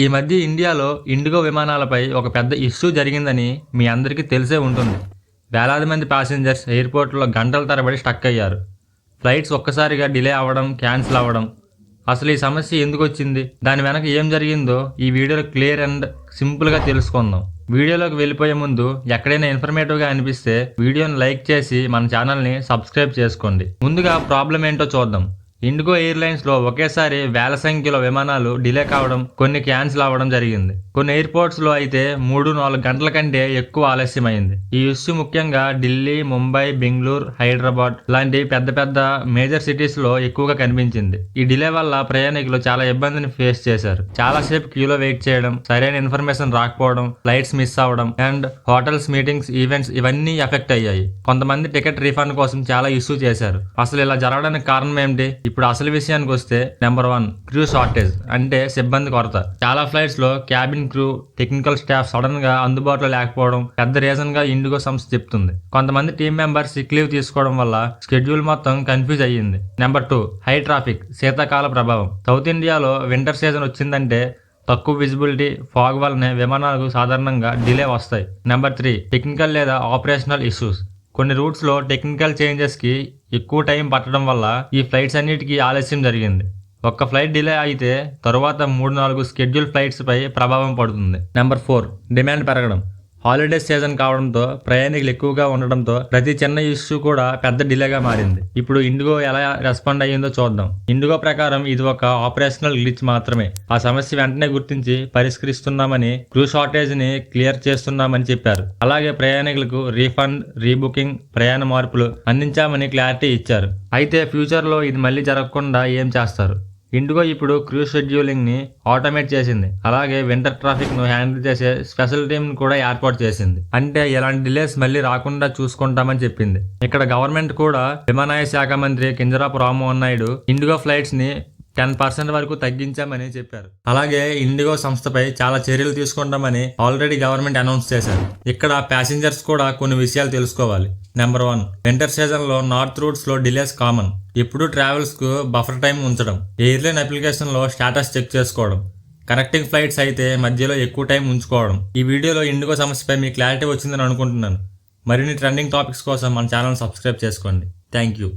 ఈ మధ్య ఇండియాలో ఇండిగో విమానాలపై ఒక పెద్ద ఇష్యూ జరిగిందని మీ అందరికీ తెలిసే ఉంటుంది. వేలాది మంది ప్యాసింజర్స్ ఎయిర్పోర్ట్లో గంటల తరబడి స్టక్ అయ్యారు. ఫ్లైట్స్ ఒక్కసారిగా డిలే అవ్వడం, క్యాన్సిల్ అవ్వడం. అసలు ఈ సమస్య ఎందుకు వచ్చింది, దాని వెనక ఏం జరిగిందో ఈ వీడియోలో క్లియర్ అండ్ సింపుల్గా తెలుసుకుందాం. వీడియోలోకి వెళ్ళిపోయే ముందు ఎక్కడైనా ఇన్ఫర్మేటివ్గా అనిపిస్తే వీడియోని లైక్ చేసి మన ఛానల్ని సబ్స్క్రైబ్ చేసుకోండి. ముందుగా ప్రాబ్లం ఏంటో చూద్దాం. ఇండిగో ఎయిర్లైన్స్లో ఒకేసారి వేల సంఖ్యలో విమానాలు డిలే కావడం, కొన్ని క్యాన్సిల్ అవ్వడం జరిగింది. కొన్ని ఎయిర్పోర్ట్స్లో అయితే 3-4 గంటల కంటే ఎక్కువ ఆలస్యమైంది. ఈ ఇష్యూ ముఖ్యంగా ఢిల్లీ, ముంబై, బెంగళూరు, హైదరాబాద్ లాంటి పెద్ద పెద్ద మేజర్ సిటీస్లో ఎక్కువగా కనిపించింది. ఈ డిలే వల్ల ప్రయాణికులు చాలా ఇబ్బందిని ఫేస్ చేశారు. చాలాసేపు క్యూలో వెయిట్ చేయడం, సరైన ఇన్ఫర్మేషన్ రాకపోవడం, ఫ్లైట్స్ మిస్ అవ్వడం అండ్ హోటల్స్, మీటింగ్స్, ఈవెంట్స్ ఇవన్నీ ఎఫెక్ట్ అయ్యాయి. కొంతమంది టికెట్ రీఫండ్ కోసం చాలా ఇష్యూ చేశారు. అసలు ఇలా జరగడానికి కారణం ఏంటి? ఇప్పుడు అసలు విషయానికి వస్తే, నెంబర్ 1 క్రూ షార్టేజ్, అంటే సిబ్బంది కొరత. చాలా ఫ్లైట్స్ లో cabin crew, technical staff sudden గా అందుబాటులో లేకపోవడం పెద్ద రీజన్ గా ఇండిగో సంస్థ చెప్తుంది. కొంతమంది టీమ్ మెంబర్స్ సిక్ లీవ్ తీసుకోవడం వల్ల షెడ్యూల్ మొత్తం కన్ఫ్యూజ్ అయ్యింది. నెంబర్ 2 హై ట్రాఫిక్, శీతాకాల ప్రభావం. సౌత్ ఇండియాలో వింటర్ సీజన్ వచ్చిందంటే తక్కువ విజిబిలిటీ, ఫాగ్ వల్లనే విమానాలకు సాధారణంగా డిలే వస్తాయి. నెంబర్ 3 టెక్నికల్ లేదా ఆపరేషనల్ ఇష్యూస్. కొన్ని రూట్స్లో టెక్నికల్ చేంజెస్కి ఎక్కువ టైం పట్టడం వల్ల ఈ ఫ్లైట్స్ అన్నిటికీ ఆలస్యం జరిగింది. ఒక్క ఫ్లైట్ డిలే అయితే తరువాత 3-4 స్కెడ్యూల్ ఫ్లైట్స్పై ప్రభావం పడుతుంది. నెంబర్ 4 డిమాండ్ పెరగడం. హాలిడే సీజన్ కావడంతో ప్రయాణికులు ఎక్కువగా ఉండడంతో ప్రతి చిన్న ఇష్యూ కూడా పెద్ద డిలేగా మారింది. ఇప్పుడు ఇండిగో ఎలా రెస్పాండ్ అయ్యిందో చూద్దాం. ఇండిగో ప్రకారం ఇది ఒక ఆపరేషనల్ గ్లిచ్ మాత్రమే. ఆ సమస్య వెంటనే గుర్తించి పరిష్కరిస్తున్నామని, క్రూ షార్టేజ్ ని క్లియర్ చేస్తున్నామని చెప్పారు. అలాగే ప్రయాణికులకు రీఫండ్, రీబుకింగ్, ప్రయాణ మార్పులు అందించామని క్లారిటీ ఇచ్చారు. అయితే ఫ్యూచర్ లో ఇది మళ్ళీ జరగకుండా ఏం చేస్తారు? ఇండిగో ఇప్పుడు క్రూ షెడ్యూలింగ్ ని ఆటోమేట్ చేసింది. అలాగే వింటర్ ట్రాఫిక్ ను హ్యాండిల్ చేసే స్పెషల్ టీమ్ కూడా ఏర్పాటు చేసింది. అంటే ఎలాంటి డిలేస్ మళ్ళీ రాకుండా చూసుకుంటామని చెప్పింది. ఇక్కడ గవర్నమెంట్ కూడా విమానయాన శాఖ మంత్రి కింజరాపు రామ్మోహన్ నాయుడు ఇండిగో ఫ్లైట్స్ ని 10% వరకు తగ్గించామని చెప్పారు. అలాగే ఇండిగో సంస్థపై చాలా చర్యలు తీసుకుంటామని ఆల్రెడీ గవర్నమెంట్ అనౌన్స్ చేశారు. ఇక్కడ ప్యాసింజర్స్ కూడా కొన్ని విషయాలు తెలుసుకోవాలి. నెంబర్ 1 వింటర్ సీజన్ లో నార్త్ రూట్స్ లో డిలేస్ కామన్. ఎప్పుడు ట్రావెల్స్ కు బఫర్ టైం ఉంచడం, ఎయిర్లైన్ అప్లికేషన్ లో స్టేటస్ చెక్ చేసుకోవడం, కనెక్టింగ్ ఫ్లైట్స్ అయితే మధ్యలో ఎక్కువ టైం ఉంచుకోవడం. ఈ వీడియోలో ఇండిగో సమస్యపై మీకు క్లారిటీ వచ్చిందని అనుకుంటున్నాను. మరిన్ని ట్రెండింగ్ టాపిక్స్ కోసం మన ఛానల్ సబ్స్క్రైబ్ చేసుకోండి. Thank you.